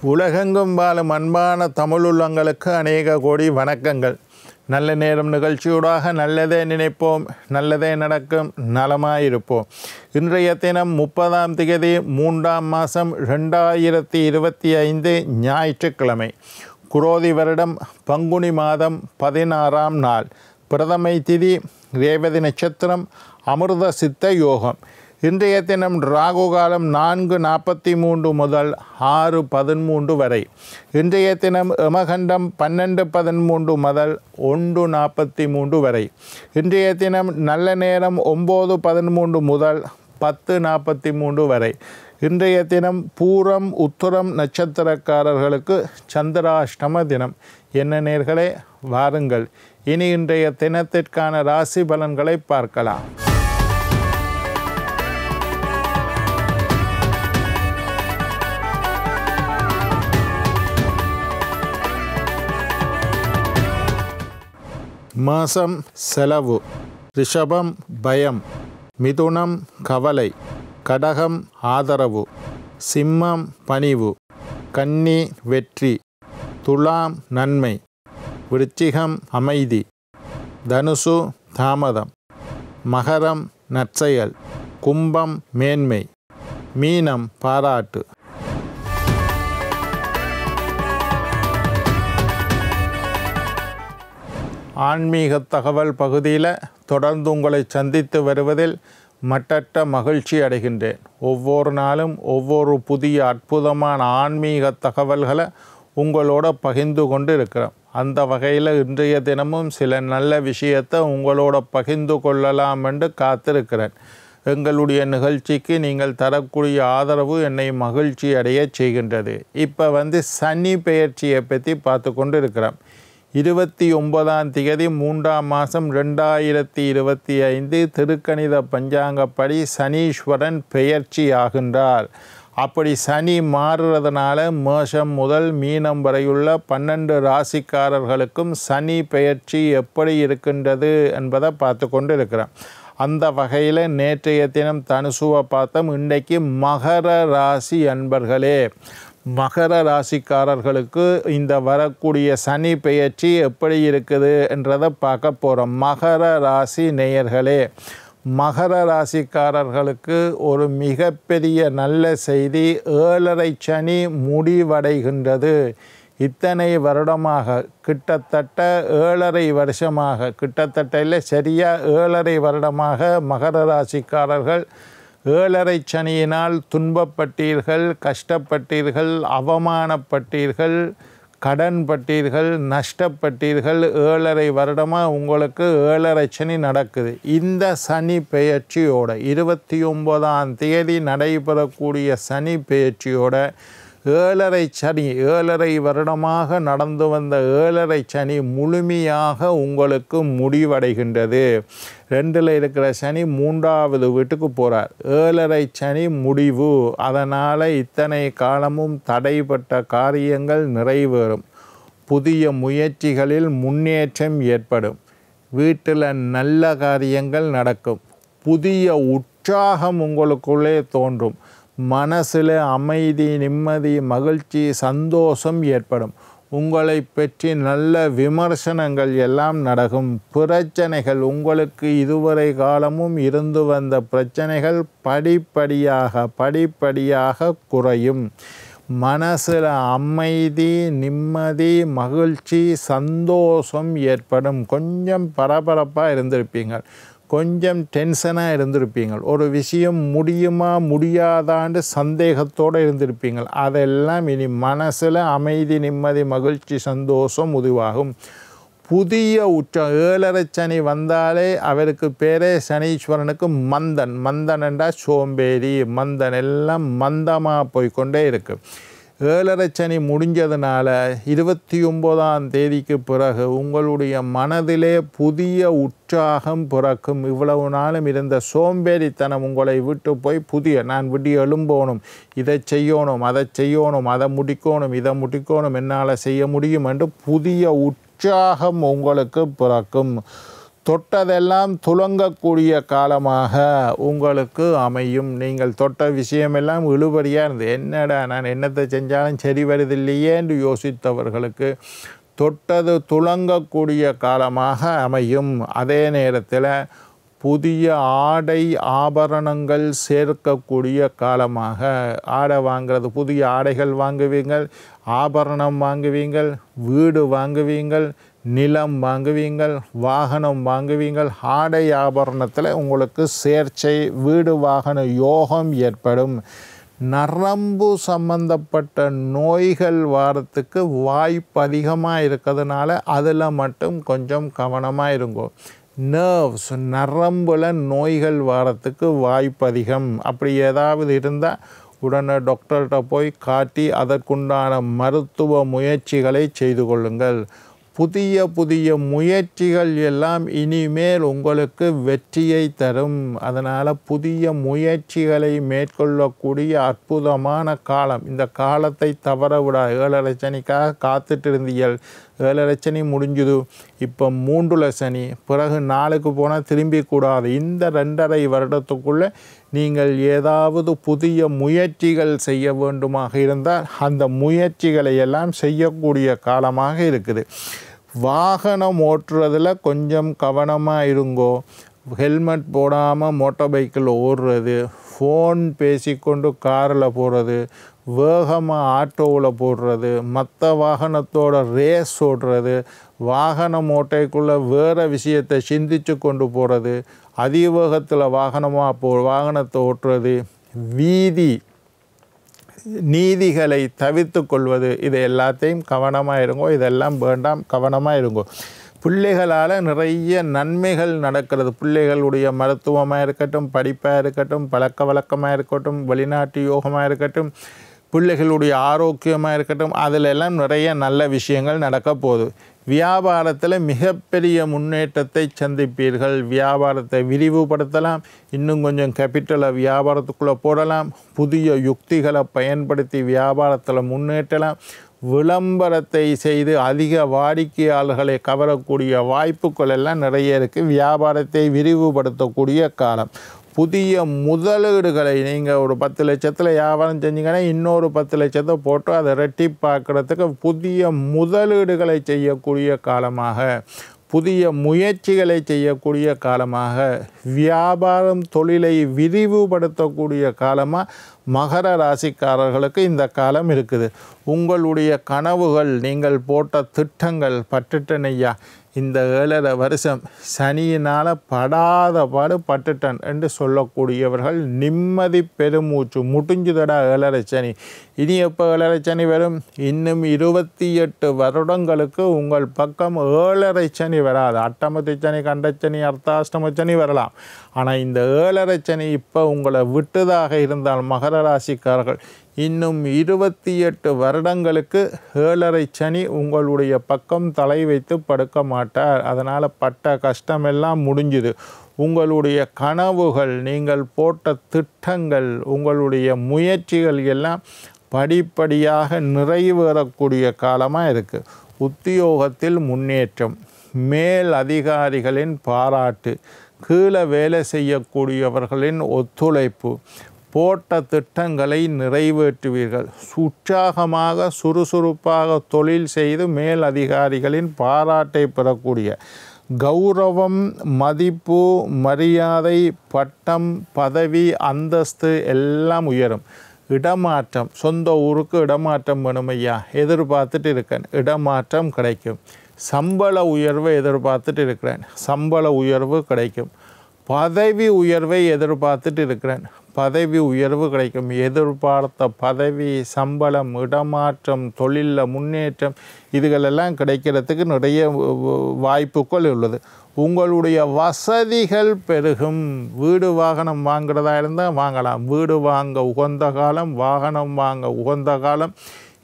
உலகெங்கும் வாழும் அன்பான தமிழுள்ளங்களுக்கு அநேக கோடி வணக்கங்கள். நல்ல நேரம் நிகழ்ச்சியூடாக நல்லதே நினைப்போம், நல்லதே நடக்கும், நலமாயிருப்போம். இன்றைய தினம் 30ஆம் திகதி 3ஆம் மாதம் 2025 ஞாயிற்றுக்கிழமை. குரோதி வருடம் பங்குனி மாதம் 16ஆம் நாள். பிரதமை திதி, ரேவதி நட்சத்திரம், அமிர்த சித்த யோகம். இன்றைய தினம் ராகு காலம் 4:43 முதல் 6:13 வரை. இன்றைய தினம் யமகண்டம் 12:13 முதல் 1:43 வரை. இன்றைய தினம் நல்ல நேரம் 9:13 முதல் 10:43 வரை. இன்றைய தினம் பூரம் உத்தரம் நட்சத்திரக்காரர்களுக்கு சந்திராஷ்டம தினம். என்ன நேர்களே, வாருங்கள் இனி இன்றைய தினத்திற்கான ராசி பலன்களை பார்க்கலாம். மாசம் செலவு, ரிஷபம் பயம், மிதுனம் கவலை, கடகம் ஆதரவு, சிம்மம் பணிவு, கன்னி வெற்றி, துலாம் நன்மை, விருச்சிகம் அமைதி, தனுசு தாமதம், மகரம் நற்செயல், கும்பம் மேன்மை, மீனம் பாராட்டு. ஆன்மீக தகவல் பகுதியில் தொடர்ந்து உங்களை சந்தித்து வருவதில் மட்டற்ற மகிழ்ச்சி அடைகின்றேன். ஒவ்வொரு நாளும் ஒவ்வொரு புதிய அற்புதமான ஆன்மீக தகவல்களை உங்களோட பகிர்ந்து கொண்டு இருக்கிறோம். அந்த வகையில் இன்றைய தினமும் சில நல்ல விஷயத்தை உங்களோட பகிர்ந்து கொள்ளலாம் என்று காத்திருக்கிறேன். எங்களுடைய நிகழ்ச்சிக்கு நீங்கள் தரக்கூடிய ஆதரவு என்னை மகிழ்ச்சி அடைய செய்கின்றது. இப்போ சனி பெயர்ச்சியை பற்றி பார்த்து கொண்டு இருக்கிறோம். 29ஆம் திகதி 3ஆம் மாதம் 2025 திருக்கணித பஞ்சாங்கப்படி சனீஸ்வரன் பெயர்ச்சி ஆகின்றார். அப்படி சனி மாறுறதுனால மேஷம் முதல் மீனம் வரையுள்ள 12 ராசிக்காரர்களுக்கும் சனி பெயர்ச்சி எப்படி இருக்கின்றது என்பதை பார்த்து கொண்டு இருக்கிறோம். அந்த வகையில் நேற்றைய தினம் தனுசுவை பார்த்தோம். இன்றைக்கு மகர ராசி அன்பர்களே, மகர ராசிக்காரர்களுக்கு இந்த வரக்கூடிய சனி பெயர்ச்சி எப்படி இருக்குது என்றதை பார்க்க போகிறோம். மகர ராசி நேயர்களே, மகர ராசிக்காரர்களுக்கு ஒரு மிகப்பெரிய நல்ல செய்தி. 7.5 சனி முடிவடைகின்றது. இத்தனை வருடமாக கிட்டத்தட்ட 7.5 வருஷமாக, கிட்டத்தட்ட இல்லை சரியாக 7.5 வருடமாக மகர ராசிக்காரர்கள் 7.5 சனியினால் துன்பப்பட்டீர்கள், கஷ்டப்பட்டீர்கள், அவமானப்பட்டீர்கள், கடன்பட்டீர்கள், நஷ்டப்பட்டீர்கள். 7.5 வருடமாக உங்களுக்கு 7.5 சனி நடக்குது. இந்த சனி பெயர்ச்சியோட 29ஆம் தேதி நடைபெறக்கூடிய சனி பெயர்ச்சியோட 7.5 சனி, 7.5 வருடமாக நடந்து வந்த 7.5 சனி முழுமையாக உங்களுக்கு முடிவடைகின்றது. 2ல் இருக்கிற சனி 3வது வீட்டுக்கு போகிறார். 7.5 சனி முடிவு. அதனால் இத்தனை காலமும் தடைப்பட்ட காரியங்கள் நிறைவேறும். புதிய முயற்சிகளில் முன்னேற்றம் ஏற்படும். வீட்டில் நல்ல காரியங்கள் நடக்கும். புதிய உற்சாகம் உங்களுக்குள்ளே தோன்றும். மனசில் அமைதி, நிம்மதி, மகிழ்ச்சி, சந்தோஷம் ஏற்படும். உங்களை பற்றி நல்ல விமர்சனங்கள் எல்லாம் நடக்கும். பிரச்சனைகள், உங்களுக்கு இதுவரை காலமும் இருந்து வந்த பிரச்சனைகள் படிப்படியாக குறையும். மனசில் அமைதி, நிம்மதி, மகிழ்ச்சி, சந்தோஷம் ஏற்படும். கொஞ்சம் பரபரப்பாக இருந்திருப்பீங்க, கொஞ்சம் டென்ஷனாக இருந்திருப்பீங்க, ஒரு விஷயம் முடியுமா முடியாதான்னு சந்தேகத்தோடு இருந்திருப்பீங்க. அதெல்லாம் இனி மனசில் அமைதி, நிம்மதி, மகிழ்ச்சி, சந்தோஷம் உருவாகும். புதிய 7.5 சனி வந்தாலே அவருக்கு பேரே சனீஸ்வரனுக்கு மந்தன். மந்தன் என்றால் சோம்பேறி, மந்தன் எல்லாம் மந்தமாக போய்கொண்டே இருக்குது. 7.5 சனி முடிஞ்சதுனால 29ஆம் தேதிக்கு பிறகு உங்களுடைய மனதிலே புதிய உற்சாகம் பிறக்கும். இவ்வளவு நாளும் இருந்த சோம்பேறித்தனம் உங்களை விட்டு போய் புதிய, நான் விட்டு எழும்போணும், இதை செய்யணும், அதை செய்யணும், அதை முடிக்கணும், இதை முடிக்கணும், என்னால் செய்ய முடியும் என்று புதிய உற்சாகம் உங்களுக்கு பிறக்கும். தொட்டதெல்லாம் துலங்கக்கூடிய காலமாக உங்களுக்கு அமையும். நீங்கள் தொட்ட விஷயமெல்லாம் இழுபறியாக இருந்து என்னடா நான் என்னத்தை செஞ்சாலும் சரி வருதில்லையே என்று யோசித்தவர்களுக்கு தொட்டது துலங்கக்கூடிய காலமாக அமையும். அதே நேரத்தில் புதிய ஆடை ஆபரணங்கள் சேர்க்கக்கூடிய காலமாக ஆடை வாங்கிறது, புதிய ஆடைகள் வாங்குவீங்கள், ஆபரணம் வாங்குவீங்கள், வீடு வாங்குவீங்கள், நிலம் வாங்குவீங்கள், வாகனம் வாங்குவீங்கள். ஆடை ஆபரணத்தில் உங்களுக்கு சேர்ச்சை, வீடு வாகன யோகம் ஏற்படும். நரம்பு சம்பந்தப்பட்ட நோய்கள் வாரத்துக்கு வாய்ப்பு அதிகமாக இருக்கிறதுனால அதில் மட்டும் கொஞ்சம் கவனமாக இருங்கோ. நர்வ்ஸ் நரம்பில் நோய்கள் வாரத்துக்கு வாய்ப்பு அதிகம். அப்படி ஏதாவது இருந்தால் உடனே டாக்டர்கிட்ட போய் காட்டி அதற்குண்டான மருத்துவ முயற்சிகளை செய்து கொள்ளுங்கள். புதிய புதிய முயற்சிகள் எல்லாம் இனிமேல் உங்களுக்கு வெற்றியை தரும். அதனால் புதிய முயற்சிகளை மேற்கொள்ளக்கூடிய அற்புதமான காலம். இந்த காலத்தை தவற விட. 7.5 சனிக்காக காத்துட்டு இருந்தீர்கள். 7.5 சனி முடிஞ்சுது, இப்போ 3 சனி, பிறகு 4க்கு போனால் திரும்பி கூடாது. இந்த 2.5 வருடத்துக்குள்ளே நீங்கள் ஏதாவது புதிய முயற்சிகள் செய்ய வேண்டுமாக இருந்தால் அந்த முயற்சிகளை எல்லாம் செய்யக்கூடிய காலமாக இருக்குது. வாகனம் ஓட்டுறதில் கொஞ்சம் கவனமாக இருங்கோ. ஹெல்மெட் போடாமல் மோட்டார் பைக்கில் ஓடுறது, ஃபோன் பேசிக்கொண்டு காரில் போகிறது, வேகமாக ஆட்டோவில் போடுறது, மற்ற வாகனத்தோட ரேஸ் ஓடுறது, வாகனம் ஓட்டைக்குள்ளே வேறு விஷயத்தை சிந்திச்சு கொண்டு போகிறது, அதிவேகத்தில் வாகனத்தை ஓட்டுறது, நீதிகளை தவிர்த்து கொள்வது, இது எல்லாத்தையும் கவனமாக இருங்கோ. இதெல்லாம் வேண்டாம், கவனமாக இருங்கோ. பிள்ளைகளால் நிறைய நன்மைகள் நடக்கிறது. பிள்ளைகளுடைய மருத்துவமாக இருக்கட்டும், படிப்பாக இருக்கட்டும், பழக்க வழக்கமாக இருக்கட்டும், வெளிநாட்டு யோகமாக இருக்கட்டும், பிள்ளைகளுடைய ஆரோக்கியமாக இருக்கட்டும், அதிலெல்லாம் நிறைய நல்ல விஷயங்கள் நடக்க போகுது. வியாபாரத்தில் மிகப்பெரிய முன்னேற்றத்தை சந்திப்பீர்கள். வியாபாரத்தை விரிவுபடுத்தலாம், இன்னும் கொஞ்சம் கேபிட்டலை வியாபாரத்துக்குள்ளே போடலாம், புதிய யுக்திகளை பயன்படுத்தி வியாபாரத்தில் முன்னேற்றலாம், விளம்பரத்தை செய்து அதிக வாடிக்கையாளர்களை கவரக்கூடிய வாய்ப்புகள் எல்லாம் நிறைய இருக்குது. வியாபாரத்தை விரிவுபடுத்தக்கூடிய காலம். புதிய முதலீடுகளை நீங்கள் ஒரு 10 லட்சத்தில் வியாபாரம் செஞ்சீங்கன்னா இன்னொரு 10 லட்சத்தை போட்டு அதை ரெட்டிப்பாக்கிறதுக்கு புதிய முதலீடுகளை செய்யக்கூடிய காலமாக, புதிய முயற்சிகளை செய்யக்கூடிய காலமாக, வியாபாரம் தொழிலை விரிவுபடுத்தக்கூடிய காலமாக மகர ராசிக்காரர்களுக்கு இந்த காலம் இருக்குது. உங்களுடைய கனவுகள், நீங்கள் போட்ட திட்டங்கள் பட்டுட்டன் ஐயா. இந்த 7.5 வருஷம் சனியினால் படாத பாடு பட்டுட்டன் என்று சொல்லக்கூடியவர்கள் நிம்மதி பெருமூச்சு முடிஞ்சுதடா 7.5 சனி. இனி எப்போ 7.5 சனி வரும்? இன்னும் 28 வருடங்களுக்கு உங்கள் பக்கம் 7.5 சனி வராது. அட்டமத்து சனி, கண்டச்சனி, அர்த்தாஷ்டம சனி வரலாம். ஆனால் இந்த 7.5 சனி இப்போ உங்களை விட்டதாக இருந்தால் மகர ராசிக்காரர்கள் இன்னும் 28 வருடங்களுக்கு 7.5 சனி உங்களுடைய பக்கம் தலை வைத்து படுக்க மாட்டார். அதனால் பட்ட கஷ்டமெல்லாம் முடிஞ்சுது. உங்களுடைய கனவுகள், நீங்கள் போட்ட திட்டங்கள், உங்களுடைய முயற்சிகள் எல்லாம் படிப்படியாக நிறைவேறக்கூடிய காலமாக இருக்குது. உத்தியோகத்தில் முன்னேற்றம், மேல் அதிகாரிகளின் பாராட்டு, கீழே வேலை செய்யக்கூடியவர்களின் ஒத்துழைப்பு, போட்ட திட்டங்களை நிறைவேற்றுவீர்கள். உற்சாகமாக சுறுசுறுப்பாக தொழில் செய்து மேல் அதிகாரிகளின் பாராட்டை பெறக்கூடிய கௌரவம், மதிப்பு, மரியாதை, பட்டம், பதவி, அந்தஸ்து எல்லாம் உயரும். இடமாற்றம், சொந்த ஊருக்கு இடமாற்றம் வேணுமையா எதிர்பார்த்துட்டு இருக்கேன், இடமாற்றம் கிடைக்கும். சம்பள உயர்வை எதிர்பார்த்துட்டு இருக்கிறேன், சம்பள உயர்வு கிடைக்கும். பதவி உயர்வை எதிர்பார்த்துட்டு இருக்கிறேன், பதவி உயர்வு கிடைக்கும். எதிர்பார்த்த பதவி, சம்பளம், இடமாற்றம், தொழிலில் முன்னேற்றம், இதுகளெல்லாம் கிடைக்கிறதுக்கு நிறைய வாய்ப்புகள் உள்ளது. உங்களுடைய வசதிகள் பெருகும். வீடு வாகனம் வாங்குறதா இருந்தால் வாங்கலாம். வீடு வாங்க உகந்த காலம், வாகனம் வாங்க உகந்த காலம்.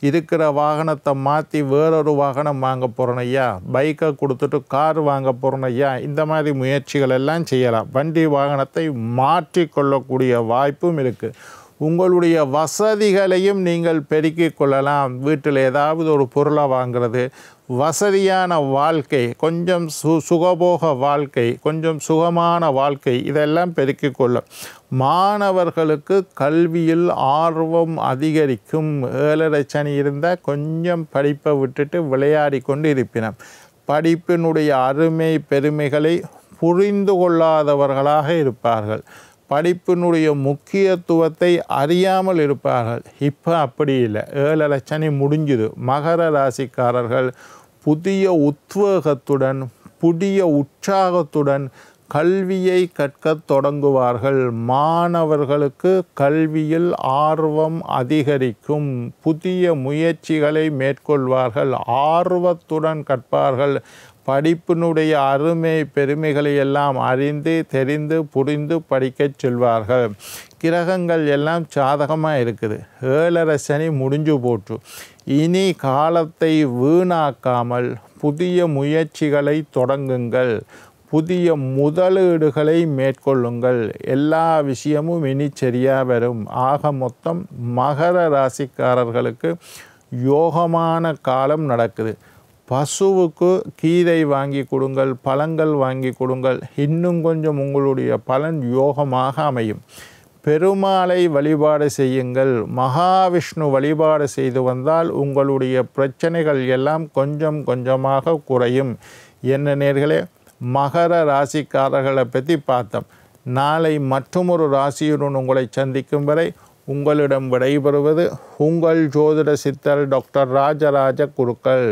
இருக்கிற வாகனத்தை மாற்றி வேறொரு வாகனம் வாங்க போகிறோம் ஐயா, பைக்கை கொடுத்துட்டு கார் வாங்க போகிறோம் ஐயா, இந்த மாதிரி முயற்சிகள் எல்லாம் செய்யலாம். வண்டி வாகனத்தை மாற்றி கொள்ளக்கூடிய வாய்ப்பும் இருக்குது. உங்களுடைய வசதிகளையும் நீங்கள் பெருக்கிக் கொள்ளலாம். வீட்டில் ஏதாவது ஒரு பொருளை வாங்கிறது, வசதியான வாழ்க்கை, கொஞ்சம் சுகபோக வாழ்க்கை, கொஞ்சம் சுகமான வாழ்க்கை, இதெல்லாம் பெருக்கிக் கொள்ளும். மாணவர்களுக்கு கல்வியில் ஆர்வம் அதிகரிக்கும். 7.5 சனி இருந்தால் கொஞ்சம் படிப்பை விட்டுட்டு விளையாடி கொண்டு இருப்பினம். படிப்பினுடைய அருமை பெருமைகளை புரிந்து கொள்ளாதவர்களாக இருப்பார்கள். படிப்பினுடைய முக்கியத்துவத்தை அறியாமல் இருப்பார்கள். இப்போ அப்படி இல்லை. 7.5 சனி முடிஞ்சுது. மகர ராசிக்காரர்கள் புதிய உத்வேகத்துடன் புதிய உற்சாகத்துடன் கல்வியை கற்கத் தொடங்குவார்கள். மாணவர்களுக்கு கல்வியில் ஆர்வம் அதிகரிக்கும். புதிய முயற்சிகளை மேற்கொள்வார்கள். ஆர்வத்துடன் கற்பார்கள். படிப்பினுடைய அருமை பெருமைகளை எல்லாம் அறிந்து தெரிந்து புரிந்து படிக்கச் செல்வார்கள். கிரகங்கள் எல்லாம் சாதகமாக இருக்குது. 7.5 சனி முடிஞ்சு போட்டு இனி காலத்தை வீணாக்காமல் புதிய முயற்சிகளை தொடங்குங்கள். புதிய முதலீடுகளை மேற்கொள்ளுங்கள். எல்லா விஷயமும் இனி சரியாக வரும். ஆக மொத்தம் மகர ராசிக்காரர்களுக்கு யோகமான காலம் நடக்குது. பசுவுக்கு கீரை வாங்கி கொடுங்கள், பழங்கள் வாங்கி கொடுங்கள். இன்னும் கொஞ்சம் உங்களுடைய பலன் யோகமாக அமையும். பெருமாளை வழிபாடு செய்யுங்கள். மகாவிஷ்ணு வழிபாடு செய்து வந்தால் உங்களுடைய பிரச்சனைகள் எல்லாம் கொஞ்சம் கொஞ்சமாக குறையும். என்ன நேர்களே, மகர ராசிக்காரர்களை பற்றி பார்த்தோம். நாளை மற்றொரு ராசியுடன் உங்களை சந்திக்கும் வரை உங்களிடம் விடைபெறுவது உங்கள் ஜோதிட சித்தர் டாக்டர் ராஜராஜ குருக்கள்.